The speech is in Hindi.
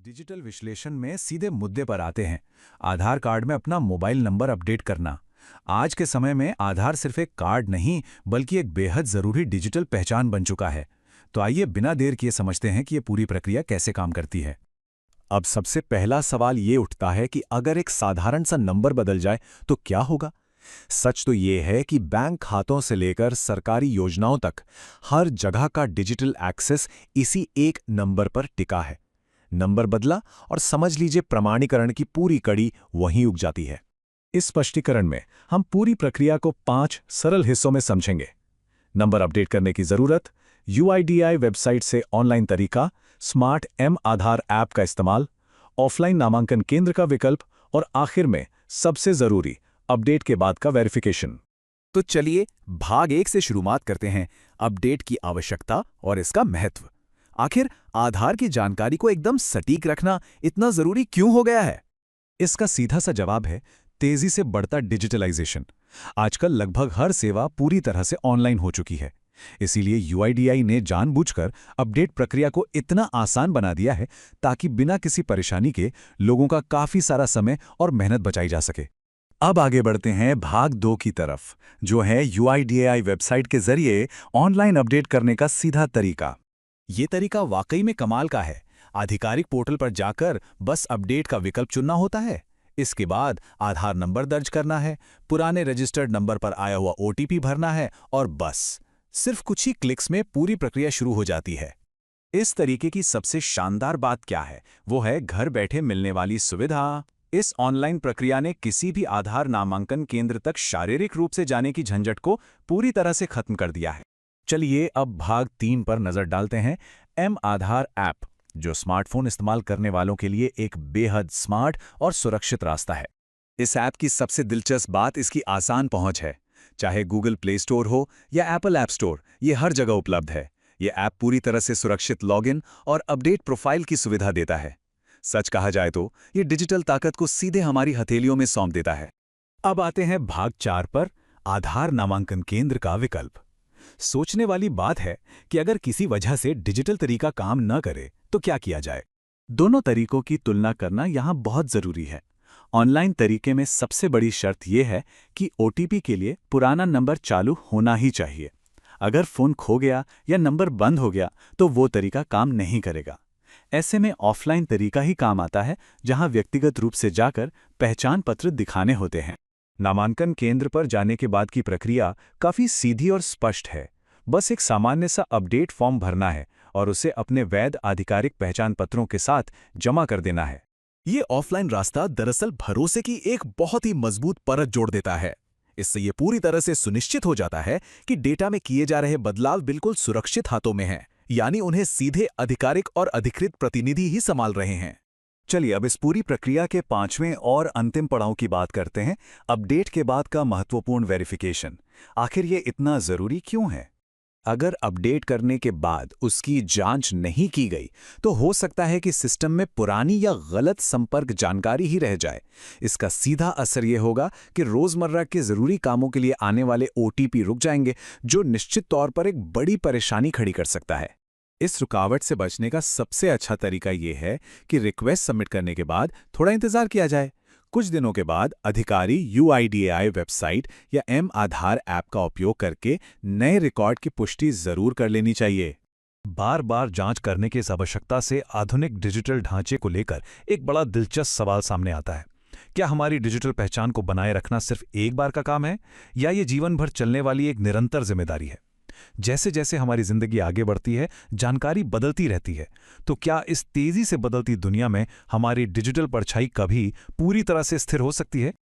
डिजिटल विश्लेषण में सीधे मुद्दे पर आते हैं। आधार कार्ड में अपना मोबाइल नंबर अपडेट करना। आज के समय में आधार सिर्फ एक कार्ड नहीं बल्कि एक बेहद जरूरी डिजिटल पहचान बन चुका है। तो आइए बिना देर किए समझते हैं कि ये पूरी प्रक्रिया कैसे काम करती है। अब सबसे पहला सवाल ये उठता है कि अगर एक साधारण सा नंबर बदल जाए तो क्या होगा। सच तो ये है कि बैंक खातों से लेकर सरकारी योजनाओं तक हर जगह का डिजिटल एक्सेस इसी एक नंबर पर टिका है। नंबर बदला और समझ लीजिए प्रमाणीकरण की पूरी कड़ी वहीं उग जाती है। इस स्पष्टीकरण में हम पूरी प्रक्रिया को 5 सरल हिस्सों में समझेंगे। नंबर अपडेट करने की जरूरत, यूआईडीएआई वेबसाइट से ऑनलाइन तरीका, स्मार्ट एम आधार ऐप का इस्तेमाल, ऑफलाइन नामांकन केंद्र का विकल्प और आखिर में सबसे जरूरी अपडेट के बाद का वेरिफिकेशन। तो चलिए भाग 1 से शुरुआत करते हैं। अपडेट की आवश्यकता और इसका महत्व। आखिर आधार की जानकारी को एकदम सटीक रखना इतना जरूरी क्यों हो गया है? इसका सीधा सा जवाब है तेजी से बढ़ता डिजिटलाइजेशन। आजकल लगभग हर सेवा पूरी तरह से ऑनलाइन हो चुकी है। इसीलिए यूआईडीएआई ने जानबूझकर अपडेट प्रक्रिया को इतना आसान बना दिया है ताकि बिना किसी परेशानी के लोगों का काफी सारा समय और मेहनत बचाई जा सके। अब आगे बढ़ते हैं भाग 2 की तरफ, जो है यूआईडीएआई वेबसाइट के जरिए ऑनलाइन अपडेट करने का सीधा तरीका। ये तरीका वाकई में कमाल का है। आधिकारिक पोर्टल पर जाकर बस अपडेट का विकल्प चुनना होता है। इसके बाद आधार नंबर दर्ज करना है, पुराने रजिस्टर्ड नंबर पर आया हुआ ओटीपी भरना है और बस सिर्फ कुछ ही क्लिक्स में पूरी प्रक्रिया शुरू हो जाती है। इस तरीके की सबसे शानदार बात क्या है? वो है घर बैठे मिलने वाली सुविधा। इस ऑनलाइन प्रक्रिया ने किसी भी आधार नामांकन केंद्र तक शारीरिक रूप से जाने की झंझट को पूरी तरह से खत्म कर दिया है। चलिए अब भाग 3 पर नजर डालते हैं। एम आधार ऐप, जो स्मार्टफोन इस्तेमाल करने वालों के लिए एक बेहद स्मार्ट और सुरक्षित रास्ता है। इस ऐप की सबसे दिलचस्प बात इसकी आसान पहुंच है। चाहे गूगल प्ले स्टोर हो या एप्पल ऐप स्टोर, ये हर जगह उपलब्ध है। ये ऐप पूरी तरह से सुरक्षित लॉगिन और अपडेट प्रोफाइल की सुविधा देता है। सच कहा जाए तो ये डिजिटल ताकत को सीधे हमारी हथेलियों में सौंप देता है। अब आते हैं भाग 4 पर, आधार नामांकन केंद्र का विकल्प। सोचने वाली बात है कि अगर किसी वजह से डिजिटल तरीका काम न करे तो क्या किया जाए। दोनों तरीकों की तुलना करना यहाँ बहुत जरूरी है। ऑनलाइन तरीके में सबसे बड़ी शर्त यह है कि ओटीपी के लिए पुराना नंबर चालू होना ही चाहिए। अगर फोन खो गया या नंबर बंद हो गया तो वो तरीका काम नहीं करेगा। ऐसे में ऑफलाइन तरीका ही काम आता है, जहां व्यक्तिगत रूप से जाकर पहचान पत्र दिखाने होते हैं। नामांकन केंद्र पर जाने के बाद की प्रक्रिया काफी सीधी और स्पष्ट है। बस एक सामान्य सा अपडेट फॉर्म भरना है और उसे अपने वैध आधिकारिक पहचान पत्रों के साथ जमा कर देना है। ये ऑफलाइन रास्ता दरअसल भरोसे की एक बहुत ही मजबूत परत जोड़ देता है। इससे ये पूरी तरह से सुनिश्चित हो जाता है कि डेटा में किए जा रहे बदलाव बिल्कुल सुरक्षित हाथों में हैं, यानी उन्हें सीधे आधिकारिक और अधिकृत प्रतिनिधि ही संभाल रहे हैं। चलिए अब इस पूरी प्रक्रिया के 5वें और अंतिम पड़ाव की बात करते हैं, अपडेट के बाद का महत्वपूर्ण वेरिफिकेशन। आखिर ये इतना जरूरी क्यों है? अगर अपडेट करने के बाद उसकी जांच नहीं की गई तो हो सकता है कि सिस्टम में पुरानी या गलत संपर्क जानकारी ही रह जाए। इसका सीधा असर यह होगा कि रोजमर्रा के जरूरी कामों के लिए आने वाले ओटीपी रुक जाएंगे, जो निश्चित तौर पर एक बड़ी परेशानी खड़ी कर सकता है। इस रुकावट से बचने का सबसे अच्छा तरीका यह है कि रिक्वेस्ट सबमिट करने के बाद थोड़ा इंतजार किया जाए। कुछ दिनों के बाद अधिकारी यूआईडीएआई वेबसाइट या एम आधार ऐप का उपयोग करके नए रिकॉर्ड की पुष्टि जरूर कर लेनी चाहिए। बार बार जांच करने की इस आवश्यकता से आधुनिक डिजिटल ढांचे को लेकर एक बड़ा दिलचस्प सवाल सामने आता है। क्या हमारी डिजिटल पहचान को बनाए रखना सिर्फ एक बार का काम है या ये जीवन भर चलने वाली एक निरंतर जिम्मेदारी है? जैसे जैसे हमारी जिंदगी आगे बढ़ती है, जानकारी बदलती रहती है, तो क्या इस तेजी से बदलती दुनिया में हमारी डिजिटल परछाई कभी पूरी तरह से स्थिर हो सकती है?